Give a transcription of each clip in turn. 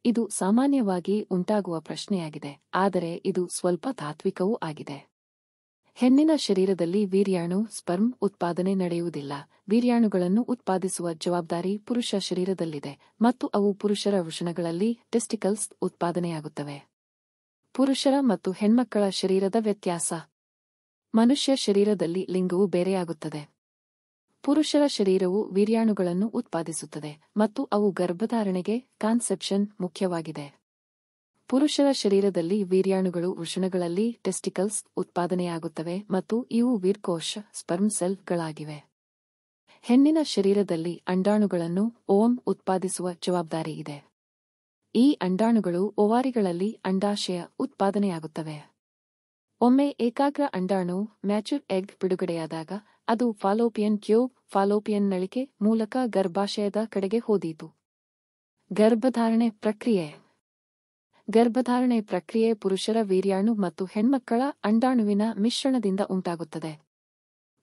ಇದು ಸಾಮಾನ್ಯವಾಗಿ ಉಂಟಾಗುವ ಪ್ರಶ್ನೆಯಾಗಿದೆ, ಆದರೆ ಇದು ಸ್ವಲ್ಪ ತಾತ್ವಿಕವೂ ಆಗಿದೆ. ಹೆಣ್ಣಿನ ಶರೀರದಲ್ಲಿ ವೀರ್ಯಾಣು ಸ್ಪರ್ಮ್ ಉತ್ಪಾದನೆ ನಡೆಯುವುದಿಲ್ಲ. ವೀರ್ಯಾಣುಗಳನ್ನು ಉತ್ಪಾದಿಸುವ ಜವಾಬ್ದಾರಿ ಪುರುಷ ಶರೀರದಲ್ಲಿದೆ ಮತ್ತು ಅವು ಪುರುಷರ ವೃಷಣಗಳಲ್ಲಿ ಟೆಸ್ಟಿಕಲ್ಸ್ ಉತ್ಪಾದನೆಯಾಗುತ್ತವೆ. ಪುರುಷರ ಮತ್ತು ಹೆಣ್ಮಕ್ಕಳ ಶರೀರದ ವ್ಯತ್ಯಾಸ. ಮನುಷ್ಯ ಶರೀರದಲ್ಲಿ ಲಿಂಗವು ಬೇರೆಯಾಗುತ್ತದೆ. ಪುರುಷರ ಶರೀರವು ವೀರ್ಯಾಣುಗಳನ್ನು ಉತ್ಪಾದಿಸುತ್ತದೆ ಮತ್ತು ಅವು ಗರ್ಭಧಾರಣೆಗೆ ಕಾನ್ಸೆಪ್ಷನ್ ಮುಖ್ಯವಾಗಿದೆ. ಪುರುಷರ ಶರೀರದಲ್ಲಿ ವೀರ್ಯಾಣುಗಳು ವೃಷಣಗಳಲ್ಲಿ ಟೆಸ್ಟಿಕಲ್ಸ್ ಉತ್ಪಾದನೆಯಾಗುತ್ತವೆ ಮತ್ತು ಇವು ವೀರ್ಕೋಶ ಸ್ಪರ್ಮ್ ಸೆಲ್ಗಳಾಗಿವೆ. ಹೆಣ್ಣಿನ ಶರೀರದಲ್ಲಿ ಅಂಡಾಣುಗಳನ್ನು ಓವಂ ಉತ್ಪಾದಿಸುವ ಜವಾಬ್ದಾರಿ ಇದೆ. ಈ ಅಂಡಾಣುಗಳು ಓವಾರಿಗಳಲ್ಲಿ ಅಂಡಾಶಯ ಉತ್ಪಾದನೆಯಾಗುತ್ತವೆ. ಒಮ್ಮೆ ಏಕಾಗ್ರ ಅಂಡಾಣು ಮ್ಯಾಚುರ್ ಎಗ್ ಬಿಡುಗಡೆಯಾದಾಗ ಅದು ಫಾಲೋಪಿಯನ್ ಟ್ಯೂಬ್ ಫಾಲೋಪಿಯನ್ ನಳಿಕೆ ಮೂಲಕ ಗರ್ಭಾಶಯದ ಕಡೆಗೆ ಹೋದೀತು. ಗರ್ಭಧಾರಣೆ ಪ್ರಕ್ರಿಯೆ. ಗರ್ಭಧಾರಣೆ ಪ್ರಕ್ರಿಯೆ ಪುರುಷರ ವೀರ್ಯಾಣು ಮತ್ತು ಹೆಣ್ಮಕ್ಕಳ ಅಂಡಾಣುವಿನ ಮಿಶ್ರಣದಿಂದ ಉಂಟಾಗುತ್ತದೆ.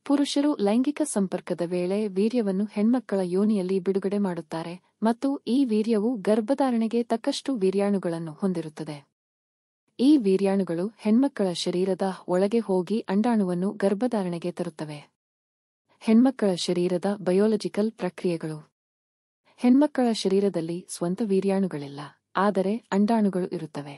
ಪುರುಷರು ಲೈಂಗಿಕ ಸಂಪರ್ಕದ ವೇಳೆ ವೀರ್ಯವನ್ನು ಹೆಣ್ಮಕ್ಕಳ ಯೋನಿಯಲ್ಲಿ ಬಿಡುಗಡೆ ಮಾಡುತ್ತಾರೆ ಮತ್ತು ಈ ವೀರ್ಯವು ಗರ್ಭಧಾರಣೆಗೆ ತಕ್ಕಷ್ಟು ವೀರ್ಯಾಣುಗಳನ್ನು ಹೊಂದಿರುತ್ತದೆ. ಈ ವೀರ್ಯಾಣುಗಳು ಹೆಣ್ಮಕ್ಕಳ ಶರೀರದ ಒಳಗೆ ಹೋಗಿ ಅಂಡಾಣುವನ್ನು ಗರ್ಭಧಾರಣೆಗೆ ತರುತ್ತವೆ. ಹೆಣ್ಮಕ್ಕಳ ಶರೀರದ ಬಯೋಲಜಿಕಲ್ ಪ್ರಕ್ರಿಯೆಗಳು. ಹೆಣ್ಮಕ್ಕಳ ಶರೀರದಲ್ಲಿ ಸ್ವಂತ ವೀರ್ಯಾಣುಗಳಿಲ್ಲ, ಆದರೆ ಅಂಡಾಣುಗಳು ಇರುತ್ತವೆ.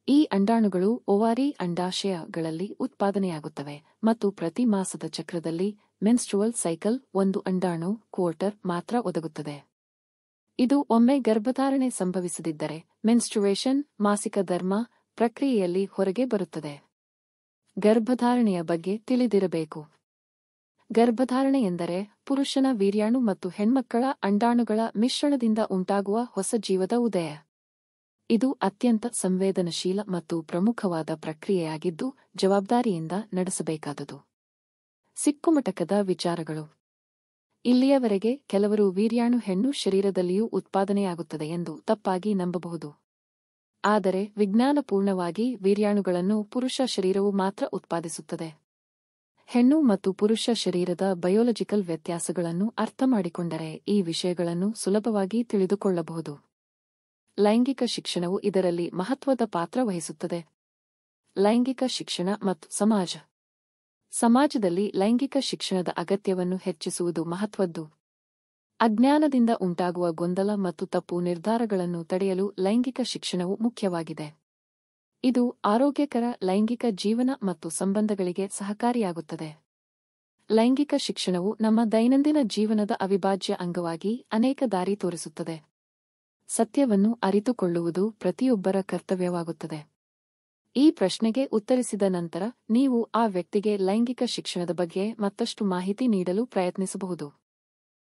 ಈ ಅಂಡಾಣುಗಳು ಓವಾರಿ ಅಂಡಾಶಯಗಳಲ್ಲಿ ಉತ್ಪಾದನೆಯಾಗುತ್ತವೆ ಮತ್ತು ಪ್ರತಿ ಮಾಸದ ಚಕ್ರದಲ್ಲಿ ಮೆನ್ಸ್ಟ್ರುವಲ್ ಸೈಕಲ್ ಒಂದು ಅಂಡಾಣು ಕ್ವಾರ್ಟರ್ ಮಾತ್ರ ಒದಗುತ್ತದೆ. ಇದು ಒಮ್ಮೆ ಗರ್ಭಧಾರಣೆ ಸಂಭವಿಸದಿದ್ದರೆ ಮೆನ್ಸ್ಟ್ರುವೇಷನ್ ಮಾಸಿಕ ಧರ್ಮ ಪ್ರಕ್ರಿಯೆಯಲ್ಲಿ ಹೊರಗೆ ಬರುತ್ತದೆ. ಗರ್ಭಧಾರಣೆಯ ಬಗ್ಗೆ ತಿಳಿದಿರಬೇಕು. ಗರ್ಭಧಾರಣೆ ಎಂದರೆ ಪುರುಷನ ವೀರ್ಯಾಣು ಮತ್ತು ಹೆಣ್ಮಕ್ಕಳ ಅಂಡಾಣುಗಳ ಮಿಶ್ರಣದಿಂದ ಉಂಟಾಗುವ ಹೊಸ ಜೀವದ ಉದಯ. ಇದು ಅತ್ಯಂತ ಸಂವೇದನಶೀಲ ಮತ್ತು ಪ್ರಮುಖವಾದ ಪ್ರಕ್ರಿಯೆಯಾಗಿದ್ದು ಜವಾಬ್ದಾರಿಯಿಂದ ನಡೆಸಬೇಕಾದುದು. ಸಿಕ್ಕುಮಟಕದ ವಿಚಾರಗಳು. ಇಲ್ಲಿಯವರೆಗೆ ಕೆಲವರು ವೀರ್ಯಾಣು ಹೆಣ್ಣು ಶರೀರದಲ್ಲಿಯೂ ಉತ್ಪಾದನೆಯಾಗುತ್ತದೆ ಎಂದು ತಪ್ಪಾಗಿ ನಂಬಬಹುದು. ಆದರೆ ವಿಜ್ಞಾನಪೂರ್ಣವಾಗಿ ವೀರ್ಯಾಣುಗಳನ್ನು ಪುರುಷ ಶರೀರವು ಮಾತ್ರ ಉತ್ಪಾದಿಸುತ್ತದೆ. ಹೆಣ್ಣು ಮತ್ತು ಪುರುಷ ಶರೀರದ ಬಯೋಲಜಿಕಲ್ ವ್ಯತ್ಯಾಸಗಳನ್ನು ಅರ್ಥಮಾಡಿಕೊಂಡರೆ ಈ ವಿಷಯಗಳನ್ನು ಸುಲಭವಾಗಿ ತಿಳಿದುಕೊಳ್ಳಬಹುದು. ಲೈಂಗಿಕ ಶಿಕ್ಷಣವು ಇದರಲ್ಲಿ ಮಹತ್ವದ ಪಾತ್ರ ವಹಿಸುತ್ತದೆ. ಲೈಂಗಿಕ ಶಿಕ್ಷಣ ಮತ್ತು ಸಮಾಜ. ಸಮಾಜದಲ್ಲಿ ಲೈಂಗಿಕ ಶಿಕ್ಷಣದ ಅಗತ್ಯವನ್ನು ಹೆಚ್ಚಿಸುವುದು ಮಹತ್ವದ್ದು. ಅಜ್ಞಾನದಿಂದ ಉಂಟಾಗುವ ಗೊಂದಲ ಮತ್ತು ತಪ್ಪು ನಿರ್ಧಾರಗಳನ್ನು ತಡೆಯಲು ಲೈಂಗಿಕ ಶಿಕ್ಷಣವು ಮುಖ್ಯವಾಗಿದೆ. ಇದು ಆರೋಗ್ಯಕರ ಲೈಂಗಿಕ ಜೀವನ ಮತ್ತು ಸಂಬಂಧಗಳಿಗೆ ಸಹಕಾರಿಯಾಗುತ್ತದೆ. ಲೈಂಗಿಕ ಶಿಕ್ಷಣವು ನಮ್ಮ ದೈನಂದಿನ ಜೀವನದ ಅವಿಭಾಜ್ಯ ಅಂಗವಾಗಿ ಅನೇಕ ದಾರಿ ತೋರಿಸುತ್ತದೆ. ಸತ್ಯವನ್ನು ಅರಿತುಕೊಳ್ಳುವುದು ಪ್ರತಿಯೊಬ್ಬರ ಕರ್ತವ್ಯವಾಗುತ್ತದೆ. ಈ ಪ್ರಶ್ನೆಗೆ ಉತ್ತರಿಸಿದ ನಂತರ ನೀವು ಆ ವ್ಯಕ್ತಿಗೆ ಲೈಂಗಿಕ ಶಿಕ್ಷಣದ ಬಗ್ಗೆ ಮತ್ತಷ್ಟು ಮಾಹಿತಿ ನೀಡಲು ಪ್ರಯತ್ನಿಸಬಹುದು.